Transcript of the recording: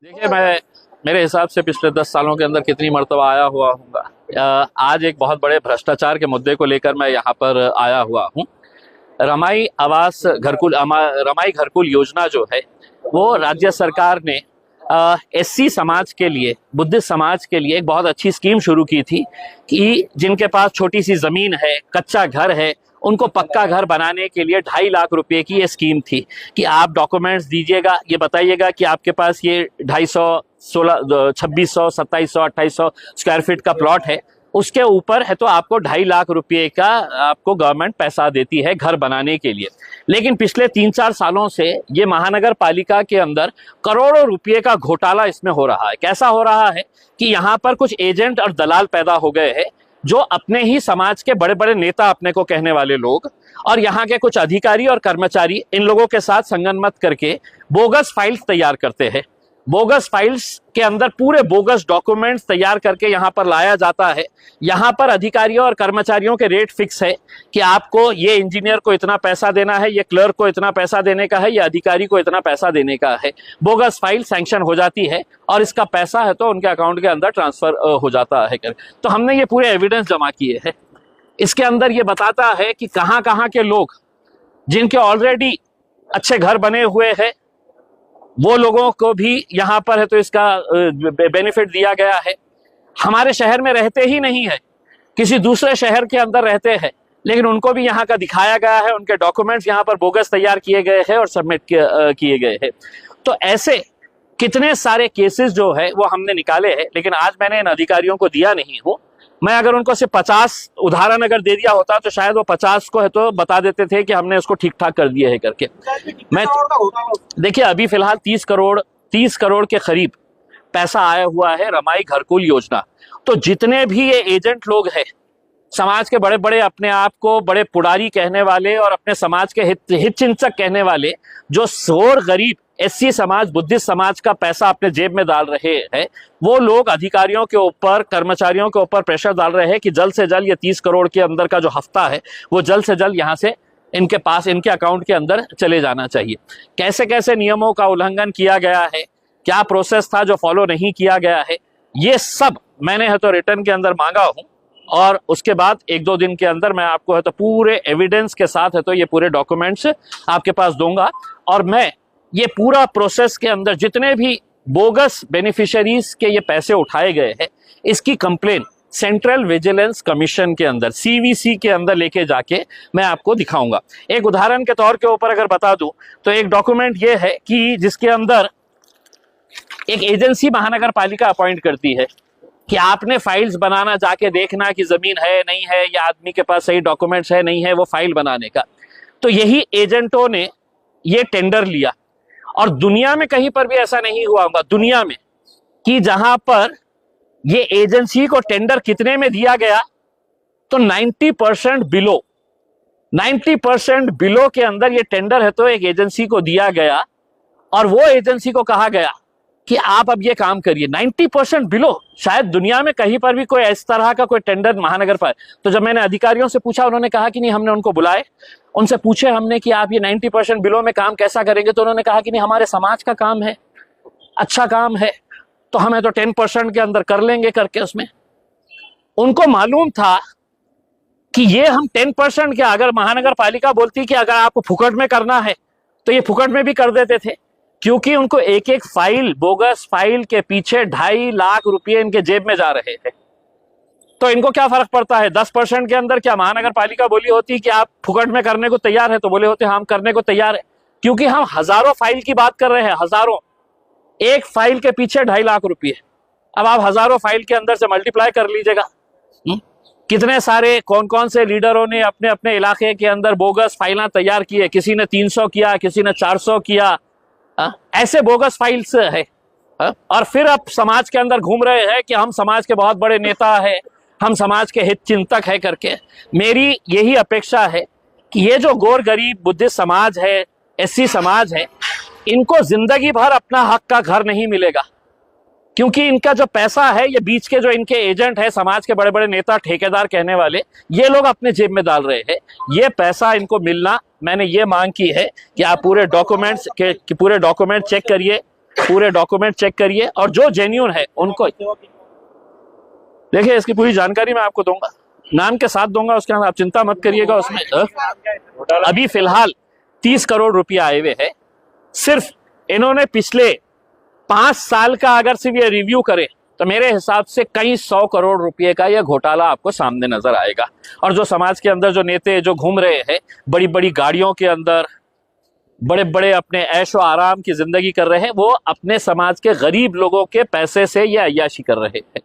देखिए, मैं मेरे हिसाब से पिछले 10 सालों के अंदर कितनी मर्तबा आया हुआ हूँ। आज एक बहुत बड़े भ्रष्टाचार के मुद्दे को लेकर मैं यहाँ पर आया हुआ हूँ। रमाई घरकुल योजना जो है वो राज्य सरकार ने एससी समाज के लिए, बुद्धिस्ट समाज के लिए एक बहुत अच्छी स्कीम शुरू की थी कि जिनके पास छोटी सी जमीन है, कच्चा घर है, उनको पक्का घर बनाने के लिए 2.5 लाख रुपए की ये स्कीम थी कि आप डॉक्यूमेंट्स दीजिएगा, ये बताइएगा कि आपके पास ये 250, 2600, 2700, 2800 स्क्वायर फीट का प्लॉट है, उसके ऊपर है तो आपको 2.5 लाख रुपए का आपको गवर्नमेंट पैसा देती है घर बनाने के लिए। लेकिन पिछले 3-4 सालों से ये महानगर पालिका के अंदर करोड़ों रुपए का घोटाला इसमें हो रहा है। कैसा हो रहा है कि यहाँ पर कुछ एजेंट और दलाल पैदा हो गए हैं जो अपने ही समाज के बड़े बड़े नेता अपने को कहने वाले लोग और यहाँ के कुछ अधिकारी और कर्मचारी इन लोगों के साथ संगनमत करके बोगस फाइल्स तैयार करते हैं। बोगस फाइल्स के अंदर पूरे बोगस डॉक्यूमेंट्स तैयार करके यहाँ पर लाया जाता है। यहाँ पर अधिकारियों और कर्मचारियों के रेट फिक्स है कि आपको ये इंजीनियर को इतना पैसा देना है, ये क्लर्क को इतना पैसा देने का है, ये अधिकारी को इतना पैसा देने का है। बोगस फाइल सैंक्शन हो जाती है और इसका पैसा है तो उनके अकाउंट के अंदर ट्रांसफर हो जाता है। तो हमने ये पूरे एविडेंस जमा किए हैं। इसके अंदर ये बताता है कि कहाँ कहाँ के लोग जिनके ऑलरेडी अच्छे घर बने हुए हैं वो लोगों को भी यहाँ पर है तो इसका बेनिफिट दिया गया है। हमारे शहर में रहते ही नहीं है, किसी दूसरे शहर के अंदर रहते हैं, लेकिन उनको भी यहाँ का दिखाया गया है, उनके डॉक्यूमेंट्स यहाँ पर बोगस तैयार किए गए हैं और सबमिट किए गए हैं। तो ऐसे कितने सारे केसेस जो है वो हमने निकाले हैं, लेकिन आज मैंने इन अधिकारियों को दिया नहीं हूँ। मैं अगर उनको सिर्फ 50 उदाहरण अगर दे दिया होता तो शायद वो 50 को है तो बता देते थे कि हमने उसको ठीक ठाक कर दिए है करके। मैं देखिए, अभी फिलहाल 30 करोड़ के करीब पैसा आया हुआ है रमाई घरकुल योजना। तो जितने भी ये एजेंट लोग हैं, समाज के बड़े बड़े अपने आप को बड़े पुडारी कहने वाले और अपने समाज के हित चिंतक कहने वाले, जो शोर गरीब एससी समाज, बुद्धिस्ट समाज का पैसा अपने जेब में डाल रहे हैं, वो लोग अधिकारियों के ऊपर, कर्मचारियों के ऊपर प्रेशर डाल रहे हैं कि जल्द से जल्द ये 30 करोड़ के अंदर का जो हफ्ता है वो जल्द से जल्द यहाँ से इनके पास, इनके अकाउंट के अंदर चले जाना चाहिए। कैसे कैसे नियमों का उल्लंघन किया गया है, क्या प्रोसेस था जो फॉलो नहीं किया गया है, ये सब मैंने है तो रिटर्न के अंदर मांगा हूँ और उसके बाद 1-2 दिन के अंदर मैं आपको है तो पूरे एविडेंस के साथ है तो ये पूरे डॉक्यूमेंट्स आपके पास दूंगा। और मैं ये पूरा प्रोसेस के अंदर जितने भी बोगस बेनिफिशियरीज के ये पैसे उठाए गए हैं, इसकी कंप्लेन सेंट्रल विजिलेंस कमीशन के अंदर, सीवीसी के अंदर लेके जाके मैं आपको दिखाऊंगा। एक उदाहरण के तौर के ऊपर अगर बता दूं तो एक डॉक्यूमेंट ये है कि जिसके अंदर एक एजेंसी महानगर पालिका अपॉइंट करती है कि आपने फाइल्स बनाना, जाके देखना कि जमीन है नहीं है या आदमी के पास सही डॉक्यूमेंट्स है नहीं है वो फाइल बनाने का। तो यही एजेंटों ने ये टेंडर लिया और दुनिया में कहीं पर भी ऐसा नहीं हुआ होगा दुनिया में कि जहां पर ये एजेंसी को टेंडर कितने में दिया गया तो 90% बिलो के अंदर ये टेंडर है तो एक एजेंसी को दिया गया और वो एजेंसी को कहा गया कि आप अब ये काम करिए। 90% बिलो, शायद दुनिया में कहीं पर भी कोई इस तरह का कोई टेंडर महानगर पर। तो जब मैंने अधिकारियों से पूछा, उन्होंने कहा कि नहीं, हमने उनको बुलाए, उनसे पूछे हमने कि आप ये 90% बिलो में काम कैसा करेंगे, तो उन्होंने कहा कि नहीं, हमारे समाज का काम है, अच्छा काम है, तो हमें तो 10% के अंदर कर लेंगे करके। उसमें उनको मालूम था कि ये हम 10% के, अगर महानगर पालिका बोलती कि अगर आपको फुकट में करना है तो ये फुकट में भी कर देते थे, क्योंकि उनको एक एक फाइल, बोगस फाइल के पीछे 2.5 लाख रुपए इनके जेब में जा रहे थे। तो इनको क्या फर्क पड़ता है 10% के अंदर? क्या महानगर पालिका बोली होती कि आप फुकट में करने को तैयार है तो बोले होते हम करने को तैयार है, क्योंकि हम हजारों फाइल की बात कर रहे हैं, हजारों, एक फाइल के पीछे 2.5 लाख रुपए। अब आप हजारों फाइल के अंदर से मल्टीप्लाई कर लीजिएगा कितने सारे, कौन कौन से लीडरों ने अपने अपने इलाके के अंदर बोगस फाइलें तैयार की है। किसी ने 300 किया, किसी ने 400 किया, ऐसे बोगस फाइल्स है। और फिर अब समाज के अंदर घूम रहे हैं कि हम समाज के बहुत बड़े नेता है, हम समाज के हित चिंतक है करके। मेरी यही अपेक्षा है कि ये जो गौर गरीब बुद्धिस्ट समाज है, एससी समाज है, इनको जिंदगी भर अपना हक का घर नहीं मिलेगा, क्योंकि इनका जो पैसा है ये बीच के जो इनके एजेंट है, समाज के बड़े बड़े नेता, ठेकेदार कहने वाले, ये लोग अपने जेब में डाल रहे हैं। ये पैसा इनको मिलना, मैंने ये मांग की है कि आप पूरे डॉक्यूमेंट चेक करिए, पूरे डॉक्यूमेंट चेक करिए और जो जेन्युइन है उनको देखिए। इसकी पूरी जानकारी मैं आपको दूंगा, नाम के साथ दूंगा, उसके बाद आप चिंता मत करिएगा। उसमें अभी फिलहाल 30 करोड़ रुपया आए हुए हैं। सिर्फ इन्होंने पिछले 5 साल का अगर सिर्फ ये रिव्यू करें तो मेरे हिसाब से कई 100 करोड़ रुपए का यह घोटाला आपको सामने नजर आएगा। और जो समाज के अंदर जो नेता जो घूम रहे हैं बड़ी बड़ी गाड़ियों के अंदर, बड़े बड़े अपने ऐशो आराम की जिंदगी कर रहे हैं, वो अपने समाज के गरीब लोगों के पैसे से ये अय्याशी कर रहे हैं।